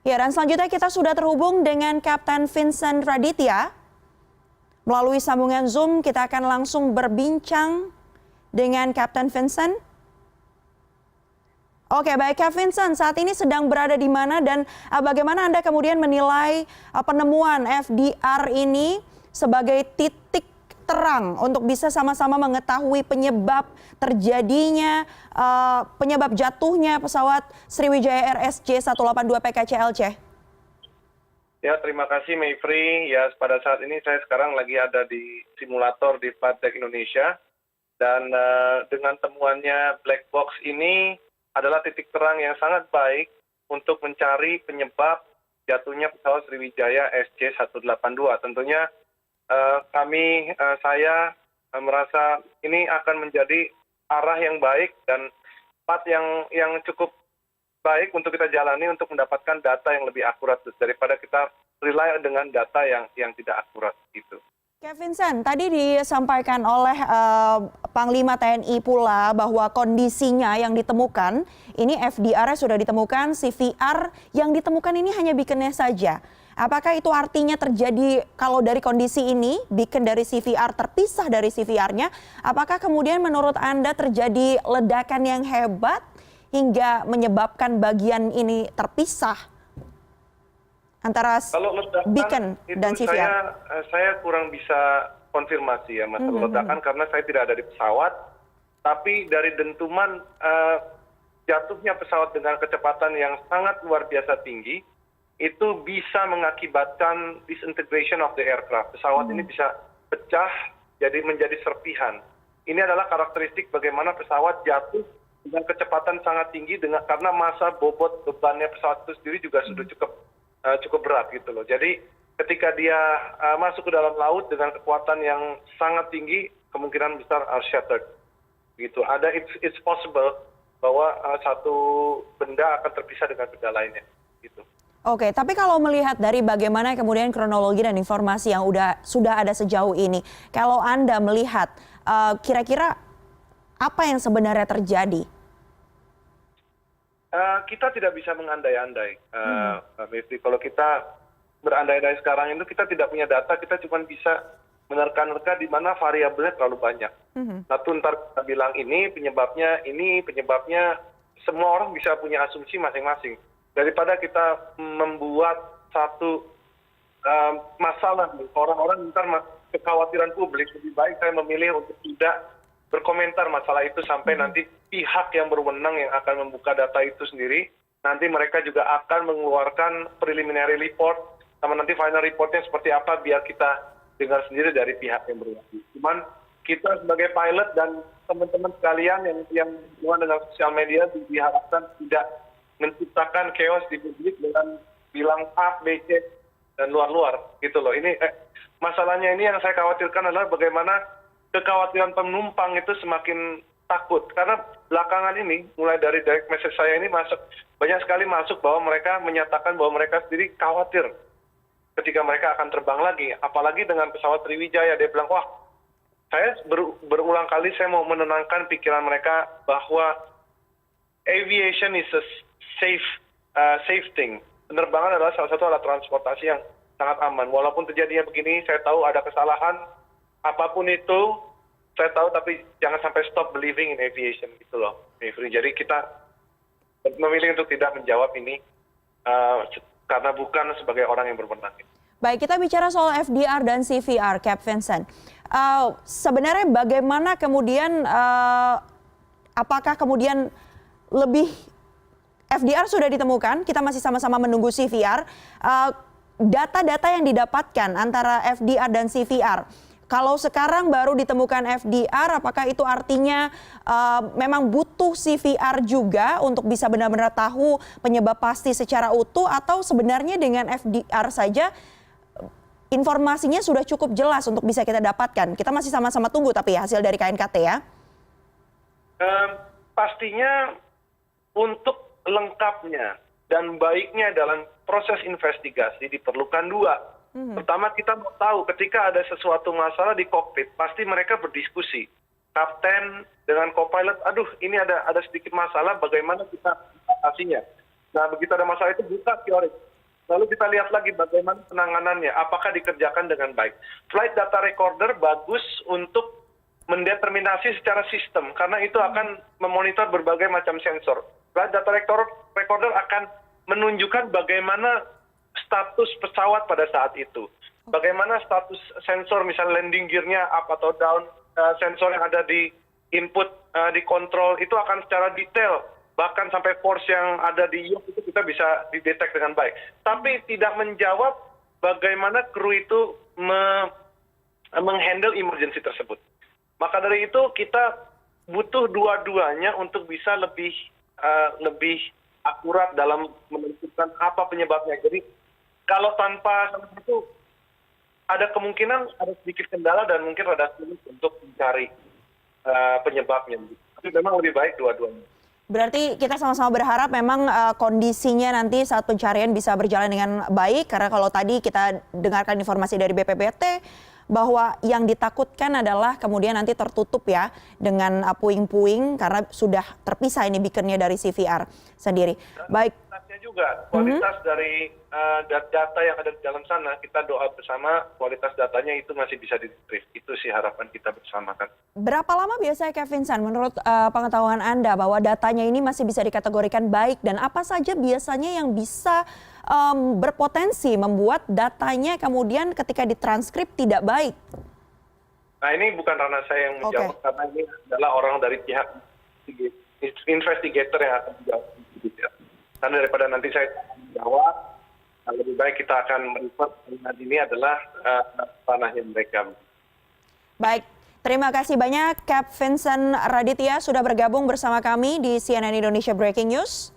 Ya, dan selanjutnya kita sudah terhubung dengan Kapten Vincent Raditya. Melalui sambungan Zoom, kita akan langsung berbincang dengan Kapten Vincent. Oke, baik Kak Vincent, saat ini sedang berada di mana dan bagaimana Anda kemudian menilai penemuan FDR ini sebagai titik terang untuk bisa sama-sama mengetahui penyebab terjadinya, penyebab jatuhnya pesawat Sriwijaya RSJ 182 PKCLC? Ya, terima kasih Mayfrey. Ya, pada saat ini saya sekarang lagi ada di simulator di Flight Deck Indonesia. Dan dengan temuannya black box ini adalah titik terang yang sangat baik untuk mencari penyebab jatuhnya pesawat Sriwijaya SJ182. Tentunya saya merasa ini akan menjadi arah yang baik dan path yang cukup baik untuk kita jalani untuk mendapatkan data yang lebih akurat daripada kita rely dengan data yang tidak akurat gitu. Kak Vincent, tadi disampaikan oleh Panglima TNI pula bahwa kondisinya yang ditemukan, ini FDR-nya sudah ditemukan, CVR yang ditemukan ini hanya beaconnya saja. Apakah itu artinya terjadi kalau dari kondisi ini, beacon dari CVR terpisah dari CVR-nya, apakah kemudian menurut Anda terjadi ledakan yang hebat hingga menyebabkan bagian ini terpisah antara beacon dan CVR? Saya kurang bisa konfirmasi ya masalah ledakan karena saya tidak ada di pesawat. Tapi dari dentuman jatuhnya pesawat dengan kecepatan yang sangat luar biasa tinggi, itu bisa mengakibatkan disintegration of the aircraft. Pesawat ini bisa pecah jadi menjadi serpihan. Ini adalah karakteristik bagaimana pesawat jatuh dengan kecepatan sangat tinggi karena massa bobot bebannya pesawat itu sendiri juga sudah cukup berat gitu loh. Jadi ketika dia masuk ke dalam laut dengan kekuatan yang sangat tinggi, kemungkinan besar are shattered. Gitu. It's possible bahwa satu benda akan terpisah dengan benda lainnya. Gitu. Oke, tapi kalau melihat dari bagaimana kemudian kronologi dan informasi yang sudah ada sejauh ini, kalau Anda melihat kira-kira apa yang sebenarnya terjadi? Kita tidak bisa mengandai-andai. Kalau kita berandai-andai sekarang itu kita tidak punya data, kita cuma bisa menerka-nerka di mana variabelnya terlalu banyak. Lalu ntar kita bilang ini penyebabnya, semua orang bisa punya asumsi masing-masing. Daripada kita membuat satu masalah, orang-orang ntar kekhawatiran publik, lebih baik saya memilih untuk tidak berkomentar masalah itu sampai nanti pihak yang berwenang yang akan membuka data itu sendiri, nanti mereka juga akan mengeluarkan preliminary report, sama nanti final reportnya seperti apa biar kita dengar sendiri dari pihak yang berwenang. Cuman kita sebagai pilot dan teman-teman sekalian yang berhubungan dengan sosial media diharapkan tidak menciptakan chaos di publik dengan bilang A, B, C, dan luar-luar gitu loh. Ini masalahnya ini yang saya khawatirkan adalah bagaimana kekhawatiran penumpang itu semakin takut. Karena belakangan ini, mulai dari direct message saya ini banyak sekali masuk bahwa mereka menyatakan bahwa mereka sendiri khawatir ketika mereka akan terbang lagi. Apalagi dengan pesawat Sriwijaya, dia bilang, wah, saya berulang kali saya mau menenangkan pikiran mereka bahwa aviation is a safe thing. Penerbangan adalah salah satu alat transportasi yang sangat aman. Walaupun terjadinya begini, saya tahu ada kesalahan, apapun itu, saya tahu, tapi jangan sampai stop believing in aviation gitu loh. Jadi kita memilih untuk tidak menjawab ini karena bukan sebagai orang yang berwenang. Baik, kita bicara soal FDR dan CVR, Cap Vincent. Sebenarnya bagaimana kemudian, apakah kemudian lebih FDR sudah ditemukan, kita masih sama-sama menunggu CVR. Data-data yang didapatkan antara FDR dan CVR, kalau sekarang baru ditemukan FDR, apakah itu artinya memang butuh CVR juga untuk bisa benar-benar tahu penyebab pasti secara utuh, atau sebenarnya dengan FDR saja informasinya sudah cukup jelas untuk bisa kita dapatkan? Kita masih sama-sama tunggu tapi hasil dari KNKT ya. Pastinya untuk lengkapnya dan baiknya dalam proses investigasi diperlukan dua. Pertama, kita mau tahu ketika ada sesuatu masalah di kokpit, pasti mereka berdiskusi. Kapten dengan co-pilot, aduh ini ada sedikit masalah, bagaimana kita atasinya. Nah begitu ada masalah itu buka teori. Lalu kita lihat lagi bagaimana penanganannya, apakah dikerjakan dengan baik. Flight data recorder bagus untuk mendeterminasi secara sistem, karena itu akan memonitor berbagai macam sensor. Flight data recorder akan menunjukkan bagaimana status pesawat pada saat itu. Bagaimana status sensor, misalnya landing gear-nya up atau down, sensor yang ada di input, di kontrol, itu akan secara detail. Bahkan sampai force yang ada di yoke itu kita bisa didetek dengan baik. Tapi tidak menjawab bagaimana kru itu menghandle emergency tersebut. Maka dari itu kita butuh dua-duanya untuk bisa lebih akurat dalam menentukan apa penyebabnya. Jadi kalau tanpa salah satu, ada kemungkinan ada sedikit kendala dan mungkin ada sulit untuk mencari penyebabnya. Tapi memang lebih baik dua-duanya. Berarti kita sama-sama berharap memang kondisinya nanti saat pencarian bisa berjalan dengan baik, karena kalau tadi kita dengarkan informasi dari BPBT bahwa yang ditakutkan adalah kemudian nanti tertutup ya dengan puing-puing karena sudah terpisah ini beaconnya dari CVR sendiri. Baik. Kualitasnya juga, kualitas dari data yang ada di dalam sana, kita doa bersama kualitas datanya itu masih bisa di-retrieve. Itu sih harapan kita bersama kan. Berapa lama biasanya Kevin San menurut pengetahuan Anda bahwa datanya ini masih bisa dikategorikan baik, dan apa saja biasanya yang bisa berpotensi membuat datanya kemudian ketika ditranskrip tidak baik? Nah ini bukan ranah saya yang menjawab, karena ini adalah orang dari pihak investigator yang akan menjawab. Karena daripada nanti saya menjawab, lebih baik kita akan melihat ini adalah ranahnya mereka. Baik, terima kasih banyak Cap Vincent Raditya sudah bergabung bersama kami di CNN Indonesia Breaking News.